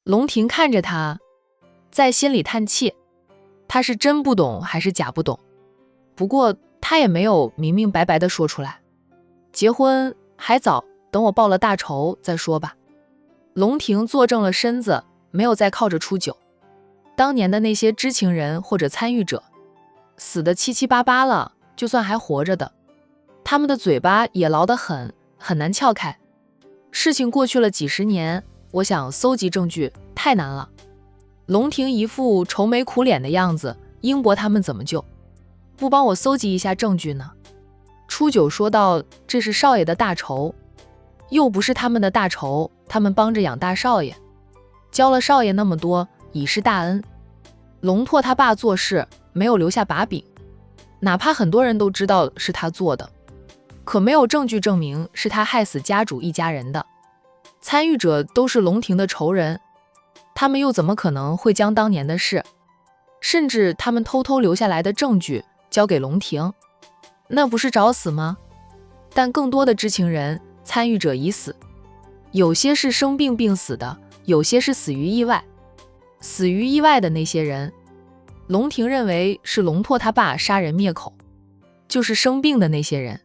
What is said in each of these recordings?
龙庭看着他，在心里叹气，他是真不懂还是假不懂？不过他也没有明明白白地说出来。结婚还早，等我报了大仇再说吧。龙庭坐正了身子，没有再靠着初九。当年的那些知情人或者参与者，死得七七八八了，就算还活着的，他们的嘴巴也牢得很，很难撬开。事情过去了几十年，我想搜集证据太难了。龙庭一副愁眉苦脸的样子，英伯他们怎么救？不帮我搜集一下证据呢？初九说道，这是少爷的大仇，又不是他们的大仇，他们帮着养大少爷，教了少爷那么多，已是大恩。龙拓他爸做事没有留下把柄，哪怕很多人都知道是他做的，可没有证据证明是他害死家主一家人的。参与者都是龙庭的仇人，他们又怎么可能会将当年的事，甚至他们偷偷留下来的证据交给龙庭？那不是找死吗？但更多的知情人、参与者已死，有些是生病病死的，有些是死于意外。死于意外的那些人，龙庭认为是龙拓他爸杀人灭口，就是生病的那些人，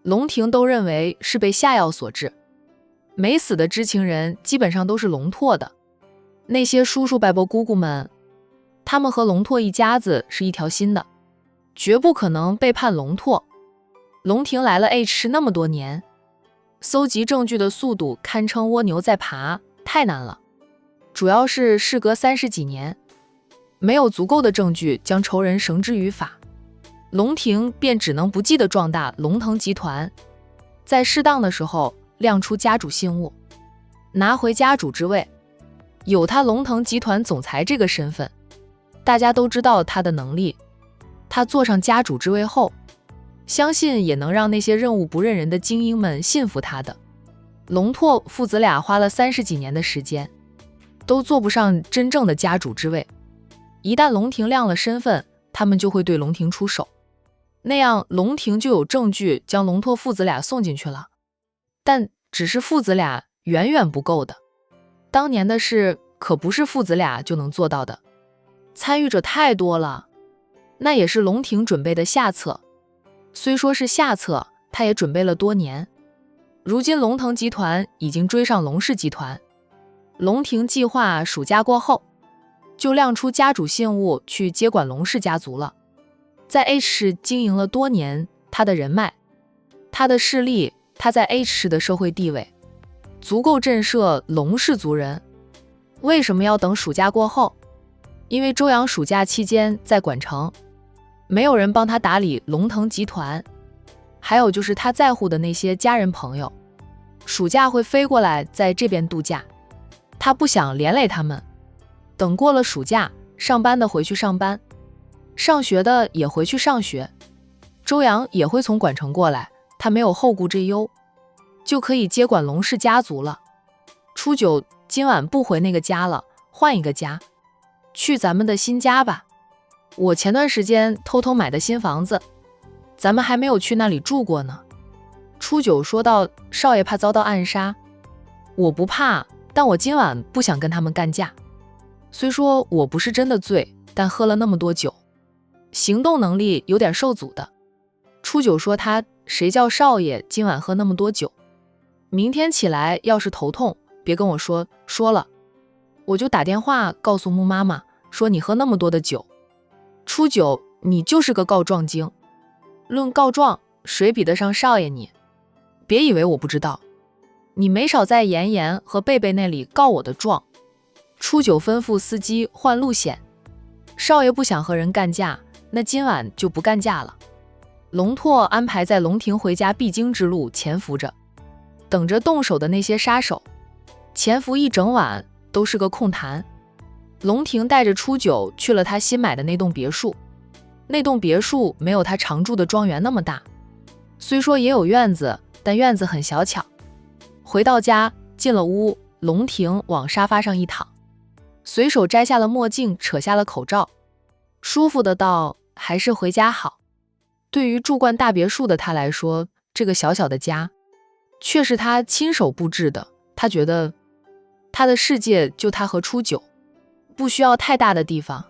龙庭都认为是被下药所致。没死的知情人基本上都是龙拓的，那些叔叔伯伯姑姑们，他们和龙拓一家子是一条心的，绝不可能背叛龙拓。龙庭来了 H 那么多年，搜集证据的速度堪称蜗牛在爬，太难了。主要是事隔30几年，没有足够的证据将仇人绳之于法，龙庭便只能不计地壮大龙腾集团，在适当的时候亮出家主信物，拿回家主之位。有他龙腾集团总裁这个身份，大家都知道他的能力，他坐上家主之位后，相信也能让那些任务不认人的精英们信服他的。龙拓父子俩花了30几年的时间，都做不上真正的家主之位。一旦龙庭亮了身份，他们就会对龙庭出手，那样龙庭就有证据将龙拓父子俩送进去了。但只是父子俩远远不够的，当年的事可不是父子俩就能做到的，参与者太多了，那也是龙庭准备的下策。虽说是下策，他也准备了多年。如今龙腾集团已经追上龙氏集团，龙庭计划暑假过后就亮出家主信物去接管龙氏家族了。在 H 市经营了多年，他的人脉，他的势力，他在 H 市的社会地位足够震慑龙氏族人。为什么要等暑假过后？因为周阳暑假期间在管城，没有人帮他打理龙腾集团，还有就是他在乎的那些家人朋友，暑假会飞过来在这边度假，他不想连累他们。等过了暑假，上班的回去上班，上学的也回去上学，周阳也会从管城过来，他没有后顾之忧，就可以接管龙氏家族了。初九今晚不回那个家了，换一个家，去咱们的新家吧。我前段时间偷偷买的新房子，咱们还没有去那里住过呢。初九说道，少爷怕遭到暗杀。我不怕，但我今晚不想跟他们干架。虽说我不是真的醉，但喝了那么多酒，行动能力有点受阻的。初九说他谁叫少爷今晚喝那么多酒，明天起来要是头痛别跟我说了，我就打电话告诉穆妈妈说你喝那么多的酒。初九，你就是个告状精，论告状谁比得上少爷你？别以为我不知道，你没少在妍妍和贝贝那里告我的状。初九吩咐司机换路线，少爷不想和人干架，那今晚就不干架了。龙拓安排在龙庭回家必经之路潜伏着，等着动手的那些杀手。潜伏一整晚都是个空谈。龙庭带着初九去了他新买的那栋别墅，那栋别墅没有他常住的庄园那么大，虽说也有院子，但院子很小巧。回到家，进了屋，龙庭往沙发上一躺，随手摘下了墨镜，扯下了口罩，舒服的道，还是回家好。对于住惯大别墅的他来说，这个小小的家却是他亲手布置的，他觉得他的世界就他和初九，不需要太大的地方，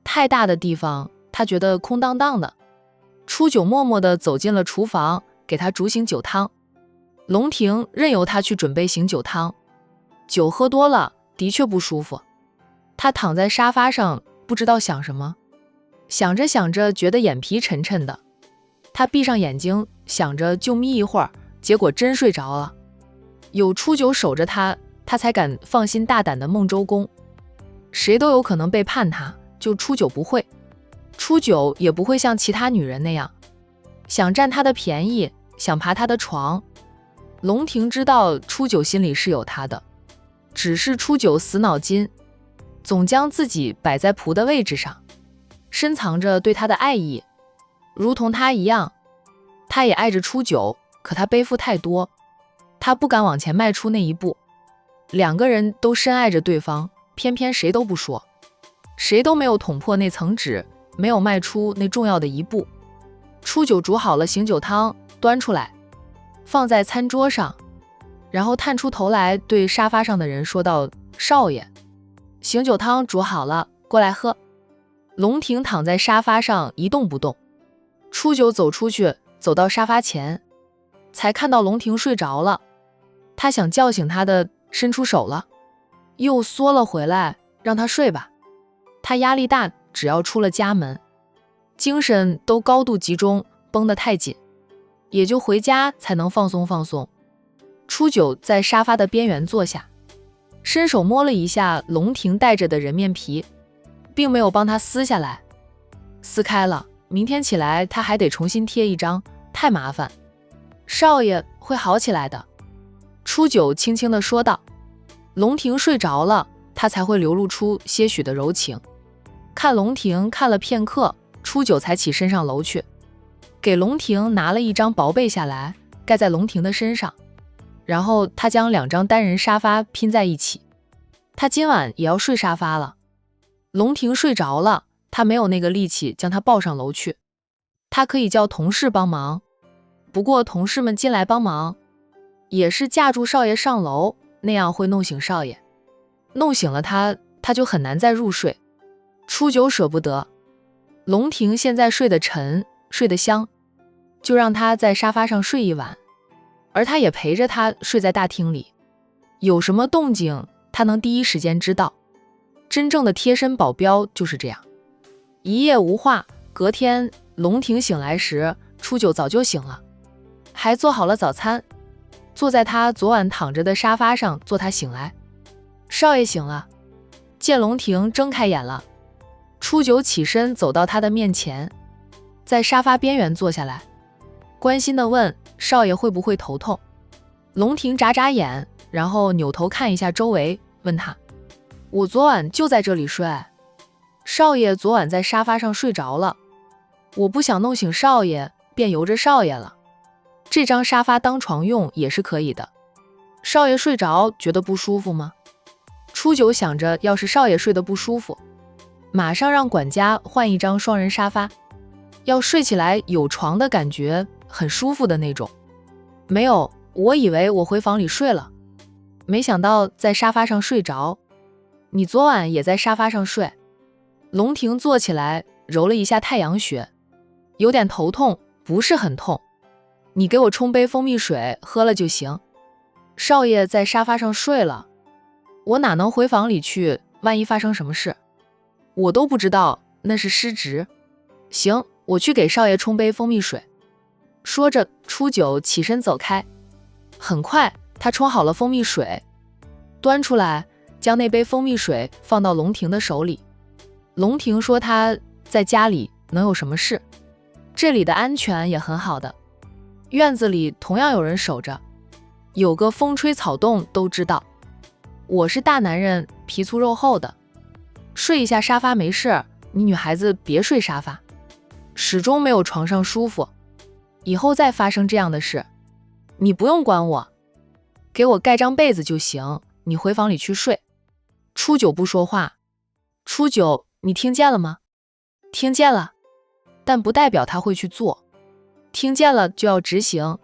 太大的地方他觉得空荡荡的。初九默默地走进了厨房，给他煮醒酒汤。龙婷任由他去准备醒酒汤，酒喝多了的确不舒服。他躺在沙发上，不知道想什么，想着想着觉得眼皮沉沉的。他闭上眼睛，想着就眯一会儿，结果真睡着了。有初九守着他，他才敢放心大胆的梦周公。谁都有可能背叛他，就初九不会。初九也不会像其他女人那样，想占他的便宜，想爬他的床。龙婷知道初九心里是有他的，只是初九死脑筋，总将自己摆在仆的位置上，深藏着对他的爱意。如同他一样，他也爱着初九，可他背负太多，他不敢往前迈出那一步。两个人都深爱着对方，偏偏谁都不说，谁都没有捅破那层纸，没有迈出那重要的一步。初九煮好了醒酒汤，端出来放在餐桌上，然后探出头来对沙发上的人说道：少爷，醒酒汤煮好了，过来喝。龙婷躺在沙发上一动不动。初九走出去，走到沙发前，才看到龙婷睡着了。他想叫醒她的，伸出手了，又缩了回来，让她睡吧。他压力大，只要出了家门，精神都高度集中，绷得太紧，也就回家才能放松放松。初九在沙发的边缘坐下，伸手摸了一下龙婷带着的人面皮，并没有帮他撕下来。撕开了，明天起来他还得重新贴一张，太麻烦。少爷会好起来的，初九轻轻地说道。龙婷睡着了，他才会流露出些许的柔情。看龙婷看了片刻，初九才起身上楼去，给龙婷拿了一张薄被下来，盖在龙婷的身上，然后他将2张单人沙发拼在一起。他今晚也要睡沙发了。龙婷睡着了，他没有那个力气将她抱上楼去。他可以叫同事帮忙，不过同事们进来帮忙，也是架住少爷上楼，那样会弄醒少爷，弄醒了他，他就很难再入睡。初九舍不得，龙婷现在睡得沉，睡得香，就让他在沙发上睡一晚，而他也陪着他睡在大厅里。有什么动静，他能第一时间知道。真正的贴身保镖就是这样。一夜无话，隔天龙婷醒来时，初九早就醒了，还做好了早餐，坐在他昨晚躺着的沙发上，坐他醒来。少爷醒了。见龙婷睁开眼了，初九起身走到他的面前，在沙发边缘坐下来，关心地问：少爷会不会头痛？龙婷眨眨眼，然后扭头看一下周围，问他：我昨晚就在这里睡，少爷昨晚在沙发上睡着了，我不想弄醒少爷，便由着少爷了。这张沙发当床用也是可以的。少爷睡着觉得不舒服吗？初九想着，要是少爷睡得不舒服，马上让管家换一张双人沙发，要睡起来有床的感觉，很舒服的那种。没有，我以为我回房里睡了，没想到在沙发上睡着。你昨晚也在沙发上睡？龙婷坐起来揉了一下太阳穴，有点头痛，不是很痛。你给我冲杯蜂蜜水喝了就行。少爷在沙发上睡了，我哪能回房里去，万一发生什么事，我都不知道，那是失职。行，我去给少爷冲杯蜂蜜水。说着，初九起身走开。很快，他冲好了蜂蜜水，端出来，将那杯蜂蜜水放到龙婷的手里。龙婷说他在家里能有什么事，这里的安全也很好的，院子里同样有人守着，有个风吹草动都知道。我是大男人，皮粗肉厚的，睡一下沙发没事，你女孩子别睡沙发，始终没有床上舒服，以后再发生这样的事，你不用管我，给我盖张被子就行，你回房里去睡。初九不说话。初九，你听见了吗？听见了，但不代表他会去做，听见了就要执行。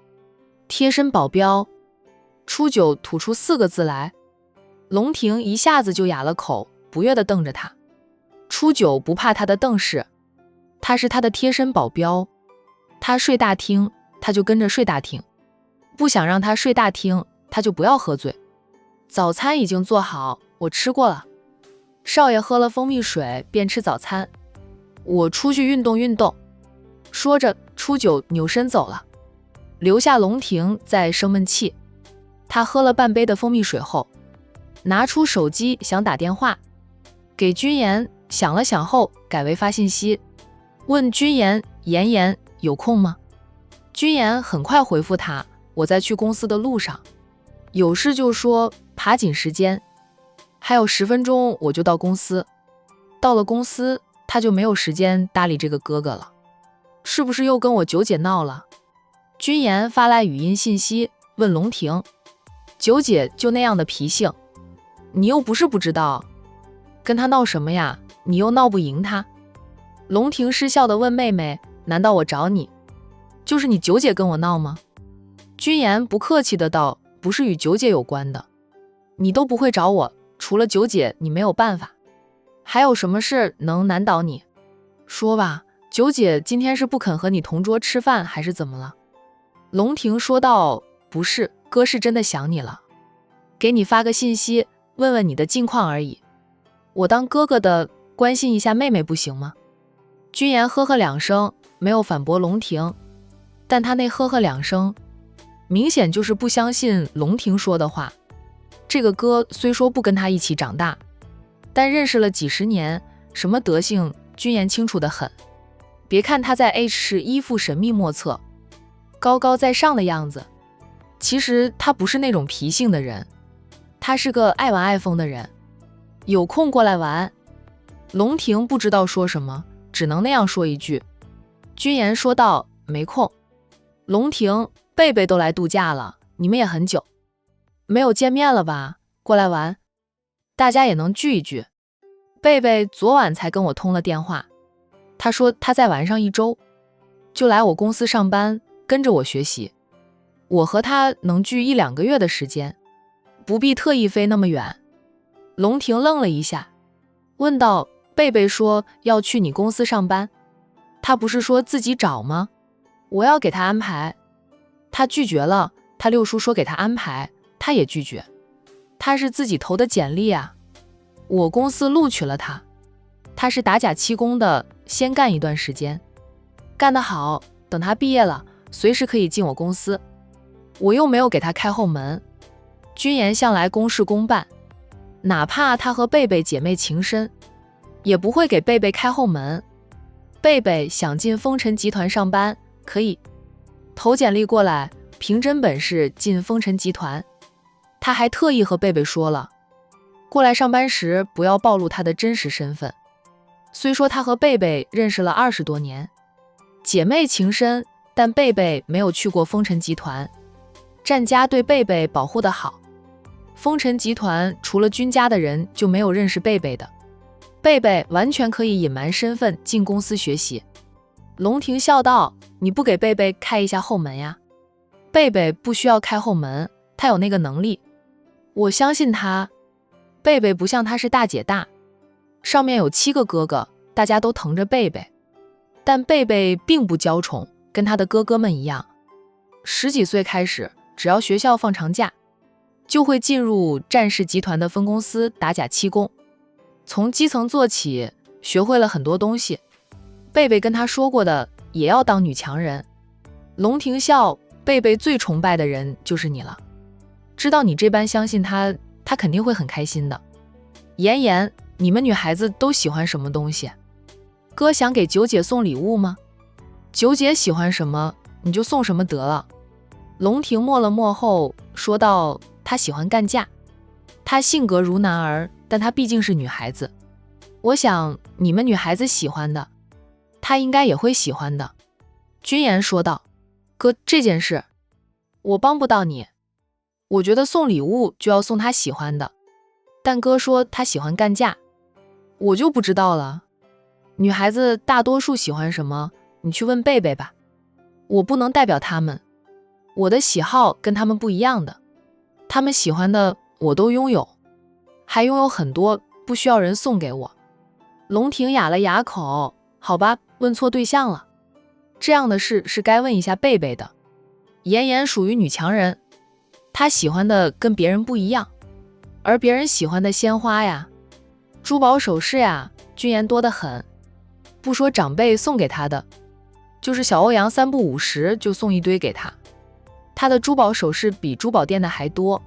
贴身保镖。初九吐出4个字来。龙婷一下子就哑了口，不悦地瞪着他。初九不怕他的瞪视，他是他的贴身保镖，他睡大厅，他就跟着睡大厅，不想让他睡大厅，他就不要喝醉。早餐已经做好，我吃过了。少爷喝了蜂蜜水便吃早餐，我出去运动运动。说着，初九扭身走了，留下龙婷在生闷气。他喝了半杯的蜂蜜水后，拿出手机想打电话给君言，想了想后改为发信息，问君言：妍妍有空吗？君言很快回复他：我在去公司的路上，有事就说，爬紧时间，还有10分钟我就到公司。到了公司，他就没有时间搭理这个哥哥了，是不是又跟我九姐闹了？君言发来语音信息问龙婷：九姐就那样的脾性，你又不是不知道，跟他闹什么呀？你又闹不赢他。龙婷失笑地问妹妹：难道我找你，就是你九姐跟我闹吗？君言不客气的道：不是与九姐有关的，你都不会找我，除了九姐你没有办法，还有什么事能难倒你？说吧，九姐今天是不肯和你同桌吃饭还是怎么了？龙婷说道：不是，哥是真的想你了，给你发个信息问问你的近况而已，我当哥哥的关心一下妹妹不行吗？君言呵呵2声，没有反驳龙婷，但他那呵呵2声明显就是不相信龙婷说的话。这个哥虽说不跟他一起长大，但认识了几十年，什么德性君言清楚得很。别看他在 H 市依附神秘莫测，高高在上的样子，其实他不是那种脾性的人，他是个爱玩爱疯的人。有空过来玩。龙婷不知道说什么，只能那样说一句。君言说道：没空。龙婷，贝贝都来度假了，你们也很久没有见面了吧？过来玩，大家也能聚一聚。贝贝昨晚才跟我通了电话，他说他再玩上1周就来我公司上班，跟着我学习，我和他能聚1-2个月的时间，不必特意飞那么远。龙婷愣了一下，问道：贝贝说要去你公司上班，他不是说自己找吗？我要给他安排。他拒绝了，他六叔说给他安排，他也拒绝。他是自己投的简历啊，我公司录取了他，他是打假期工的，先干一段时间，干得好，等他毕业了，随时可以进我公司。我又没有给他开后门。君言向来公事公办，哪怕他和贝贝姐妹情深，也不会给贝贝开后门。贝贝想进风尘集团上班，可以投简历过来，凭真本事进风尘集团。他还特意和贝贝说了，过来上班时不要暴露他的真实身份。虽说他和贝贝认识了20多年，姐妹情深，但贝贝没有去过风尘集团，战家对贝贝保护得好，风尘集团除了君家的人就没有认识贝贝的，贝贝完全可以隐瞒身份进公司学习。龙婷笑道：你不给贝贝开一下后门呀？贝贝不需要开后门，他有那个能力，我相信他。贝贝不像他是大姐大，上面有7个哥哥，大家都疼着贝贝，但贝贝并不娇宠，跟他的哥哥们一样，10几岁开始，只要学校放长假，就会进入战氏集团的分公司打假期工，从基层做起，学会了很多东西。贝贝跟他说过的，也要当女强人。龙婷笑：贝贝最崇拜的人就是你了，知道你这般相信他，他肯定会很开心的。妍妍，你们女孩子都喜欢什么东西？哥想给九姐送礼物吗？九姐喜欢什么，你就送什么得了。龙婷默了默后说道：她喜欢干架，她性格如男儿，但她毕竟是女孩子，我想你们女孩子喜欢的，她应该也会喜欢的。君言说道：哥，这件事我帮不到你，我觉得送礼物就要送她喜欢的，但哥说她喜欢干架，我就不知道了。女孩子大多数喜欢什么，你去问贝贝吧，我不能代表他们，我的喜好跟他们不一样的，他们喜欢的我都拥有。还拥有很多，不需要人送给我。龙婷哑了哑口，好吧，问错对象了。这样的事是该问一下贝贝的。妍妍属于女强人，她喜欢的跟别人不一样，而别人喜欢的鲜花呀、珠宝首饰呀，君妍多得很。不说长辈送给她的，就是小欧阳3不5时就送一堆给她。她的珠宝首饰比珠宝店的还多。